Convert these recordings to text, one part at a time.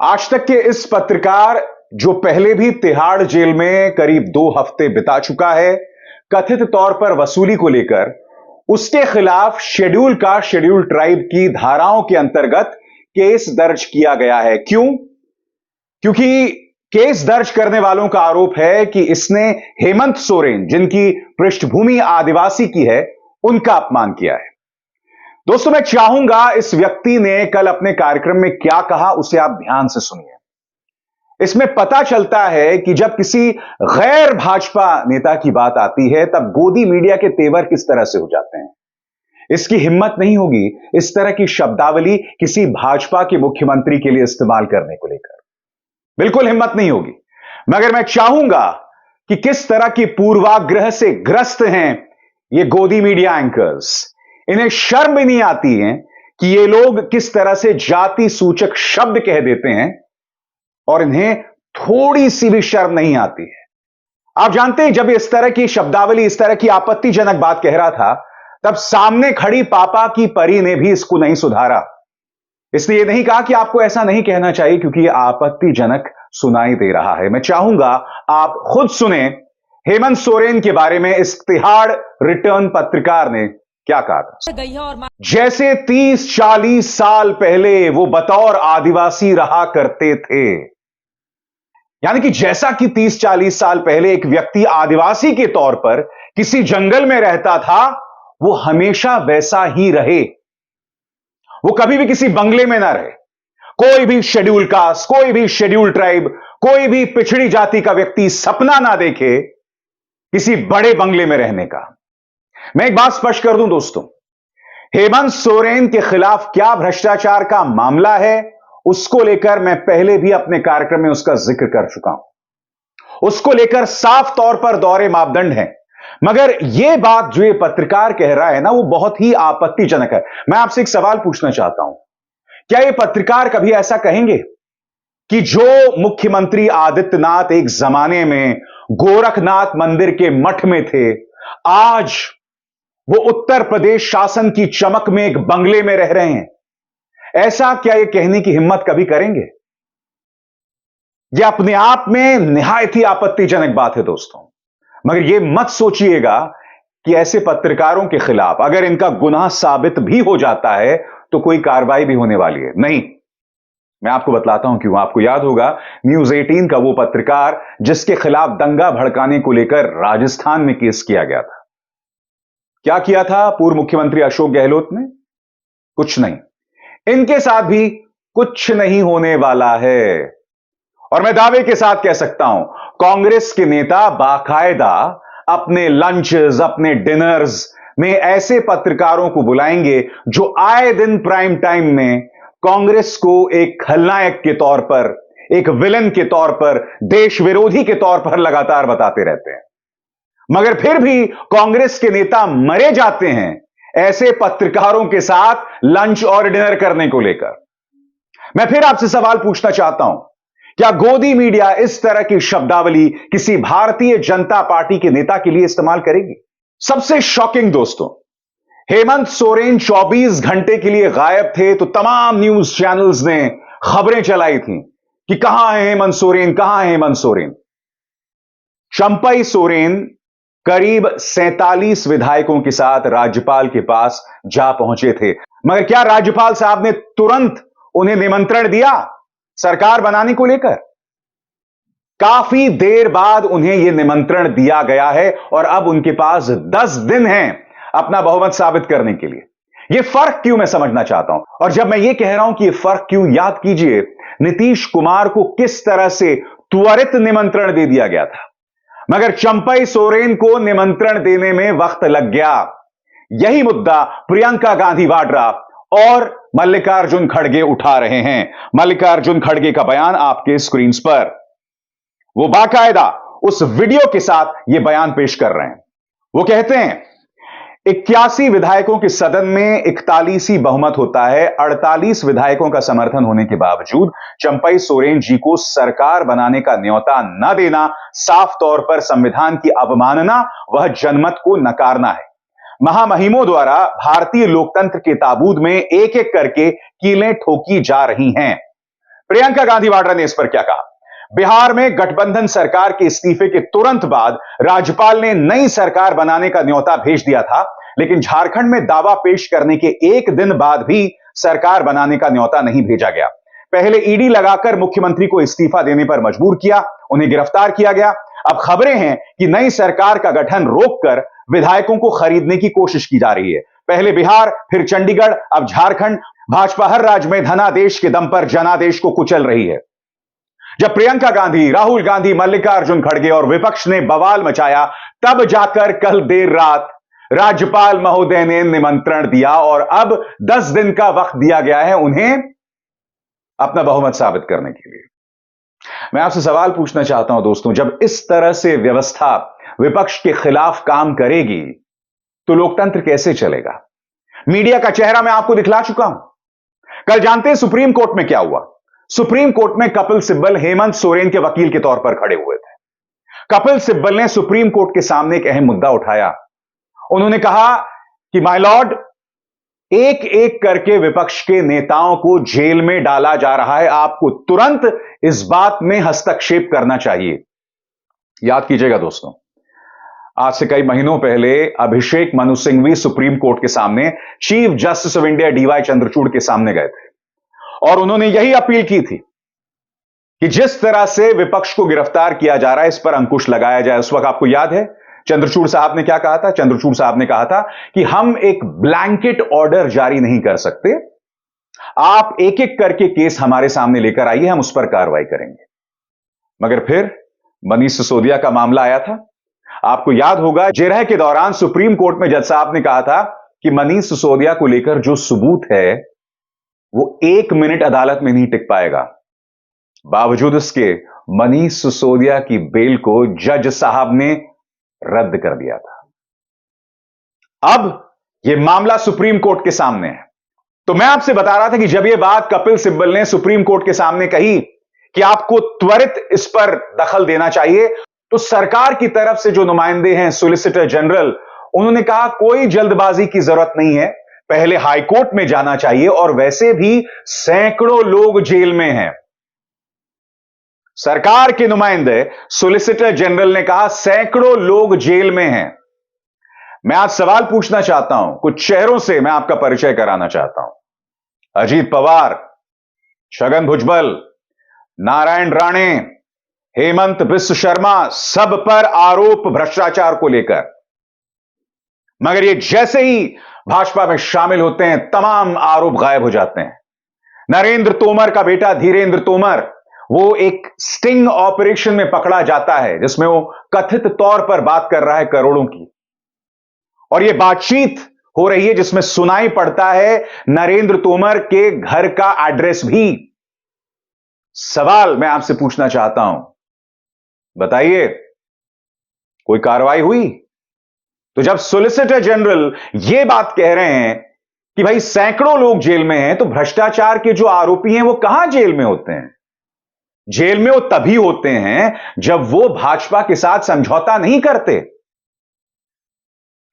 आज तक के इस पत्रकार जो पहले भी तिहाड़ जेल में करीब 2 हफ्ते बिता चुका है, कथित तौर पर वसूली को लेकर उसके खिलाफ शेड्यूल ट्राइब की धाराओं के अंतर्गत केस दर्ज किया गया है। क्यों? क्योंकि केस दर्ज करने वालों का आरोप है कि इसने हेमंत सोरेन, जिनकी पृष्ठभूमि आदिवासी की है, उनका अपमान किया है। दोस्तों, मैं चाहूंगा इस व्यक्ति ने कल अपने कार्यक्रम में क्या कहा, उसे आप ध्यान से सुनिए। इसमें पता चलता है कि जब किसी गैर भाजपा नेता की बात आती है, तब गोदी मीडिया के तेवर किस तरह से हो जाते हैं। इसकी हिम्मत नहीं होगी इस तरह की शब्दावली किसी भाजपा के मुख्यमंत्री के लिए इस्तेमाल करने को लेकर, बिल्कुल हिम्मत नहीं होगी। मगर मैं चाहूंगा कि किस तरह की पूर्वाग्रह से ग्रस्त हैं ये गोदी मीडिया एंकर्स। इन्हें शर्म भी नहीं आती है कि ये लोग किस तरह से जाति सूचक शब्द कह देते हैं और इन्हें थोड़ी सी भी शर्म नहीं आती है। आप जानते हैं, जब इस तरह की शब्दावली, इस तरह की आपत्तिजनक बात कह रहा था, तब सामने खड़ी पापा की परी ने भी इसको नहीं सुधारा। इसलिए नहीं कहा कि आपको ऐसा नहीं कहना चाहिए क्योंकि यह आपत्तिजनक सुनाई दे रहा है। मैं चाहूंगा आप खुद सुने हेमंत सोरेन के बारे में इस तिहाड़ रिटर्न पत्रकार ने क्या कहा था। जैसे 30-40 साल पहले वो बतौर आदिवासी रहा करते थे, यानी कि जैसा कि 30-40 साल पहले एक व्यक्ति आदिवासी के तौर पर किसी जंगल में रहता था, वो हमेशा वैसा ही रहे। वो कभी भी किसी बंगले में ना रहे। कोई भी शेड्यूल कास्ट, कोई भी शेड्यूल ट्राइब, कोई भी पिछड़ी जाति का व्यक्ति सपना ना देखे किसी बड़े बंगले में रहने का। मैं एक बात स्पष्ट कर दूं दोस्तों, हेमंत सोरेन के खिलाफ क्या भ्रष्टाचार का मामला है, उसको लेकर मैं पहले भी अपने कार्यक्रम में उसका जिक्र कर चुका हूं। उसको लेकर साफ तौर पर दोहरे मापदंड हैं। मगर यह बात जो ये पत्रकार कह रहा है ना, वो बहुत ही आपत्तिजनक है। मैं आपसे एक सवाल पूछना चाहता हूं, क्या ये पत्रकार कभी ऐसा कहेंगे कि जो मुख्यमंत्री आदित्यनाथ एक जमाने में गोरखनाथ मंदिर के मठ में थे, आज वो उत्तर प्रदेश शासन की चमक में एक बंगले में रह रहे हैं? ऐसा क्या ये कहने की हिम्मत कभी करेंगे? यह अपने आप में निहायत ही आपत्तिजनक बात है दोस्तों। मगर यह मत सोचिएगा कि ऐसे पत्रकारों के खिलाफ अगर इनका गुनाह साबित भी हो जाता है तो कोई कार्रवाई भी होने वाली है नहीं। मैं आपको बतलाता हूं क्यों। आपको याद होगा न्यूज 18 का वो पत्रकार जिसके खिलाफ दंगा भड़काने को लेकर राजस्थान में केस किया गया था। क्या किया था पूर्व मुख्यमंत्री अशोक गहलोत ने? कुछ नहीं। इनके साथ भी कुछ नहीं होने वाला है। और मैं दावे के साथ कह सकता हूं, कांग्रेस के नेता बाकायदा अपने लंचेस, अपने डिनर्स में ऐसे पत्रकारों को बुलाएंगे जो आए दिन प्राइम टाइम में कांग्रेस को एक खलनायक के तौर पर, एक विलन के तौर पर, देश विरोधी के तौर पर लगातार बताते रहते हैं। मगर फिर भी कांग्रेस के नेता मरे जाते हैं ऐसे पत्रकारों के साथ लंच और डिनर करने को लेकर। मैं फिर आपसे सवाल पूछना चाहता हूं, क्या गोदी मीडिया इस तरह की शब्दावली किसी भारतीय जनता पार्टी के नेता के लिए इस्तेमाल करेगी? सबसे शॉकिंग दोस्तों, हेमंत सोरेन 24 घंटे के लिए गायब थे तो तमाम न्यूज चैनल्स ने खबरें चलाई थी कि कहां है हेमंत सोरेन, कहां है हेमंत सोरेन। चंपई सोरेन करीब 47 विधायकों के साथ राज्यपाल के पास जा पहुंचे थे। मगर क्या राज्यपाल साहब ने तुरंत उन्हें निमंत्रण दिया सरकार बनाने को लेकर? काफी देर बाद उन्हें यह निमंत्रण दिया गया है और अब उनके पास 10 दिन हैं अपना बहुमत साबित करने के लिए। यह फर्क क्यों, मैं समझना चाहता हूं। और जब मैं यह कह रहा हूं कि यह फर्क क्यों, याद कीजिए नीतीश कुमार को किस तरह से त्वरित निमंत्रण दे दिया गया था, मगर चंपई सोरेन को निमंत्रण देने में वक्त लग गया। यही मुद्दा प्रियंका गांधी वाड्रा और मल्लिकार्जुन खड़गे उठा रहे हैं। मल्लिकार्जुन खड़गे का बयान आपके स्क्रीन पर, वो बाकायदा उस वीडियो के साथ यह बयान पेश कर रहे हैं। वो कहते हैं 81 विधायकों के सदन में 41 ही बहुमत होता है। 48 विधायकों का समर्थन होने के बावजूद चंपई सोरेन जी को सरकार बनाने का न्योता न देना साफ तौर पर संविधान की अवमानना, वह जनमत को नकारना है। महामहिमों द्वारा भारतीय लोकतंत्र के ताबूत में एक एक करके कीलें ठोकी जा रही हैं। प्रियंका गांधी वाड्रा ने इस पर क्या कहा? बिहार में गठबंधन सरकार के इस्तीफे के तुरंत बाद राज्यपाल ने नई सरकार बनाने का न्योता भेज दिया था, लेकिन झारखंड में दावा पेश करने के एक दिन बाद भी सरकार बनाने का न्योता नहीं भेजा गया। पहले ईडी लगाकर मुख्यमंत्री को इस्तीफा देने पर मजबूर किया, उन्हें गिरफ्तार किया गया। अब खबरें हैं कि नई सरकार का गठन रोककर विधायकों को खरीदने की कोशिश की जा रही है। पहले बिहार, फिर चंडीगढ़, अब झारखंड। भाजपा हर राज्य में धनादेश के दम पर जनादेश को कुचल रही है। जब प्रियंका गांधी, राहुल गांधी, मल्लिकार्जुन खड़गे और विपक्ष ने बवाल मचाया, तब जाकर कल देर रात राज्यपाल महोदय ने निमंत्रण दिया और अब 10 दिन का वक्त दिया गया है उन्हें अपना बहुमत साबित करने के लिए। मैं आपसे सवाल पूछना चाहता हूं दोस्तों, जब इस तरह से व्यवस्था विपक्ष के खिलाफ काम करेगी तो लोकतंत्र कैसे चलेगा? मीडिया का चेहरा मैं आपको दिखला चुका हूं। कल जानते हैं सुप्रीम कोर्ट में क्या हुआ? सुप्रीम कोर्ट में कपिल सिब्बल हेमंत सोरेन के वकील के तौर पर खड़े हुए थे। कपिल सिब्बल ने सुप्रीम कोर्ट के सामने एक अहम मुद्दा उठाया। उन्होंने कहा कि माय लॉर्ड, एक एक करके विपक्ष के नेताओं को जेल में डाला जा रहा है, आपको तुरंत इस बात में हस्तक्षेप करना चाहिए। याद कीजिएगा दोस्तों, आज से कई महीनों पहले अभिषेक मनु सिंघवी सुप्रीम कोर्ट के सामने chief justice of India DY Chandrachud के सामने गए थे और उन्होंने यही अपील की थी कि जिस तरह से विपक्ष को गिरफ्तार किया जा रहा है, इस पर अंकुश लगाया जाए। उस वक्त आपको याद है चंद्रचूड़ साहब ने क्या कहा था? चंद्रचूड़ साहब ने कहा था कि हम एक ब्लैंकेट ऑर्डर जारी नहीं कर सकते, आप एक एक करके केस हमारे सामने लेकर आइए, हम उस पर कार्रवाई करेंगे। मगर फिर मनीष सिसोदिया का मामला आया था। आपको याद होगा, जिरह के दौरान सुप्रीम कोर्ट में जज साहब ने कहा था कि मनीष सिसोदिया को लेकर जो सबूत है वो 1 मिनट अदालत में नहीं टिक पाएगा। बावजूद इसके मनीष सिसोदिया की बेल को जज साहब ने रद्द कर दिया था। अब यह मामला सुप्रीम कोर्ट के सामने है। तो मैं आपसे बता रहा था कि जब यह बात कपिल सिब्बल ने सुप्रीम कोर्ट के सामने कही कि आपको त्वरित इस पर दखल देना चाहिए, तो सरकार की तरफ से जो नुमाइंदे हैं, सॉलिसिटर जनरल, उन्होंने कहा कोई जल्दबाजी की जरूरत नहीं है, पहले हाईकोर्ट में जाना चाहिए और वैसे भी सैकड़ों लोग जेल में हैं। सरकार के नुमाइंदे सॉलिसिटर जनरल ने कहा सैकड़ों लोग जेल में हैं। मैं आज सवाल पूछना चाहता हूं, कुछ चेहरों से मैं आपका परिचय कराना चाहता हूं। अजीत पवार, छगन भुजबल, नारायण राणे, हेमंत बिस्व शर्मा, सब पर आरोप भ्रष्टाचार को लेकर। मगर ये जैसे ही भाजपा में शामिल होते हैं, तमाम आरोप गायब हो जाते हैं। नरेंद्र तोमर का बेटा धीरेंद्र तोमर, वो एक स्टिंग ऑपरेशन में पकड़ा जाता है जिसमें वो कथित तौर पर बात कर रहा है करोड़ों की, और ये बातचीत हो रही है जिसमें सुनाई पड़ता है नरेंद्र तोमर के घर का एड्रेस भी। सवाल मैं आपसे पूछना चाहता हूं, बताइए कोई कार्रवाई हुई? तो जब सॉलिसिटर जनरल यह बात कह रहे हैं कि भाई सैकड़ों लोग जेल में हैं, तो भ्रष्टाचार के जो आरोपी हैं वो कहां जेल में होते हैं? जेल में वो तभी होते हैं जब वो भाजपा के साथ समझौता नहीं करते।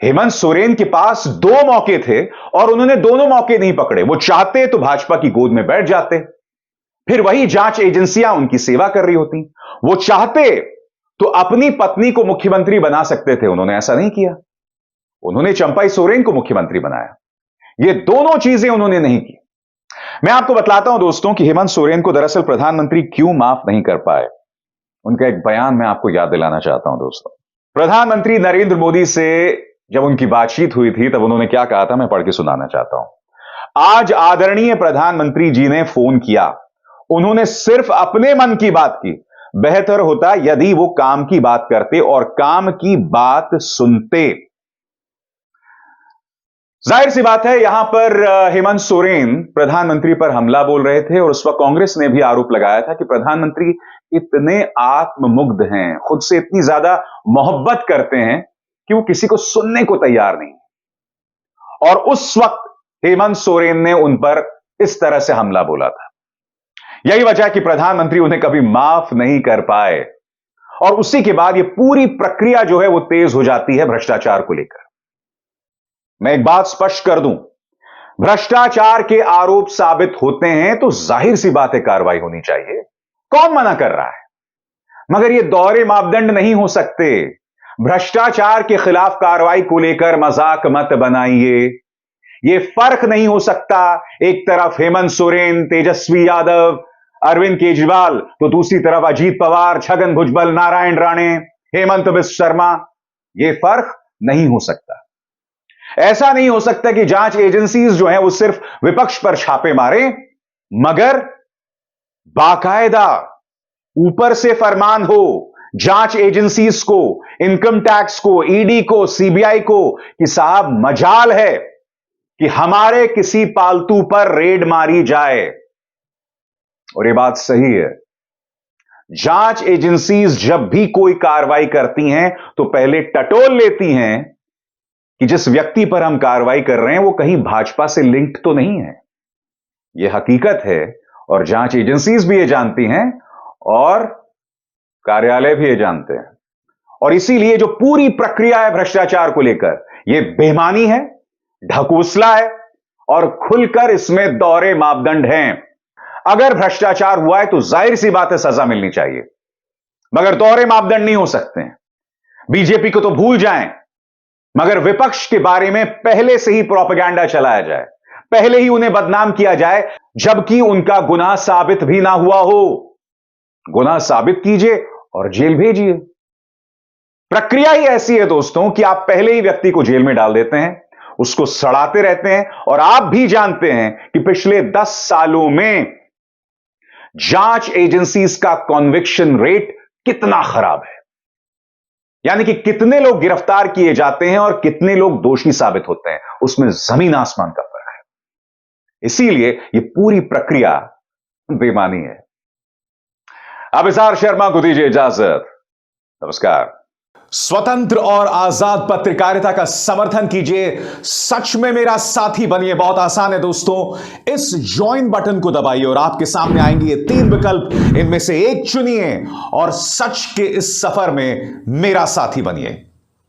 हेमंत सोरेन के पास 2 मौके थे और उन्होंने दोनों मौके नहीं पकड़े। वो चाहते तो भाजपा की गोद में बैठ जाते, फिर वही जांच एजेंसियां उनकी सेवा कर रही होती। वो चाहते तो अपनी पत्नी को मुख्यमंत्री बना सकते थे, उन्होंने ऐसा नहीं किया। उन्होंने चंपाई सोरेन को मुख्यमंत्री बनाया। ये दोनों चीजें उन्होंने नहीं की। मैं आपको बतलाता हूं दोस्तों कि हेमंत सोरेन को दरअसल प्रधानमंत्री क्यों माफ नहीं कर पाए। उनका एक बयान मैं आपको याद दिलाना चाहता हूं दोस्तों। प्रधानमंत्री नरेंद्र मोदी से जब उनकी बातचीत हुई थी, तब उन्होंने क्या कहा था, मैं पढ़ के सुनाना चाहता हूं। आज आदरणीय प्रधानमंत्री जी ने फोन किया, उन्होंने सिर्फ अपने मन की बात की। बेहतर होता यदि वो काम की बात करते और काम की बात सुनते। जाहिर सी बात है, यहां पर हेमंत सोरेन प्रधानमंत्री पर हमला बोल रहे थे और उस वक्त कांग्रेस ने भी आरोप लगाया था कि प्रधानमंत्री इतने आत्ममुग्ध हैं, खुद से इतनी ज्यादा मोहब्बत करते हैं कि वो किसी को सुनने को तैयार नहीं। और उस वक्त हेमंत सोरेन ने उन पर इस तरह से हमला बोला था। यही वजह कि प्रधानमंत्री उन्हें कभी माफ नहीं कर पाए और उसी के बाद ये पूरी प्रक्रिया जो है वो तेज हो जाती है भ्रष्टाचार को लेकर। मैं एक बात स्पष्ट कर दूं, भ्रष्टाचार के आरोप साबित होते हैं तो जाहिर सी बात है कार्रवाई होनी चाहिए, कौन मना कर रहा है। मगर ये दोहरे मापदंड नहीं हो सकते। भ्रष्टाचार के खिलाफ कार्रवाई को लेकर मजाक मत बनाइए। ये फर्क नहीं हो सकता, एक तरफ हेमंत सोरेन, तेजस्वी यादव, अरविंद केजरीवाल, तो दूसरी तरफ अजीत पवार, छगन भुजबल, नारायण राणे, हेमंत बिश्व शर्मा। ये फर्क नहीं हो सकता। ऐसा नहीं हो सकता कि जांच एजेंसीज जो हैं वो सिर्फ विपक्ष पर छापे मारे, मगर बाकायदा ऊपर से फरमान हो जांच एजेंसीज को, इनकम टैक्स को, ईडी को, सीबीआई को कि साहब मजाल है कि हमारे किसी पालतू पर रेड मारी जाए। और ये बात सही है। जांच एजेंसीज जब भी कोई कार्रवाई करती हैं तो पहले टटोल लेती हैं कि जिस व्यक्ति पर हम कार्रवाई कर रहे हैं वो कहीं भाजपा से लिंक्ड तो नहीं है। यह हकीकत है और जांच एजेंसीज भी ये जानती हैं और कार्यालय भी ये जानते हैं। और इसीलिए जो पूरी प्रक्रिया है भ्रष्टाचार को लेकर, यह बेईमानी है, ढकोसला है और खुलकर इसमें दोहरे मापदंड हैं। अगर भ्रष्टाचार हुआ है तो जाहिर सी बात है सजा मिलनी चाहिए, मगर दोहरे मापदंड नहीं हो सकते हैं। बीजेपी को तो भूल जाएं, मगर विपक्ष के बारे में पहले से ही प्रोपेगेंडा चलाया जाए, पहले ही उन्हें बदनाम किया जाए, जबकि उनका गुनाह साबित भी ना हुआ हो। गुनाह साबित कीजिए और जेल भेजिए। प्रक्रिया ही ऐसी है दोस्तों कि आप पहले ही व्यक्ति को जेल में डाल देते हैं, उसको सड़ाते रहते हैं। और आप भी जानते हैं कि पिछले 10 सालों में जांच एजेंसीज का कॉन्विक्शन रेट कितना खराब है, यानी कि कितने लोग गिरफ्तार किए जाते हैं और कितने लोग दोषी साबित होते हैं, उसमें जमीन आसमान का फर्क है। इसीलिए यह पूरी प्रक्रिया बेईमानी है। अभिसार शर्मा को दीजिए इजाजत। नमस्कार। स्वतंत्र और आजाद पत्रकारिता का समर्थन कीजिए, सच में मेरा साथी बनिए। बहुत आसान है दोस्तों, इस ज्वाइन बटन को दबाइए और आपके सामने आएंगे ये 3 विकल्प, इनमें से एक चुनिए और सच के इस सफर में मेरा साथी बनिए।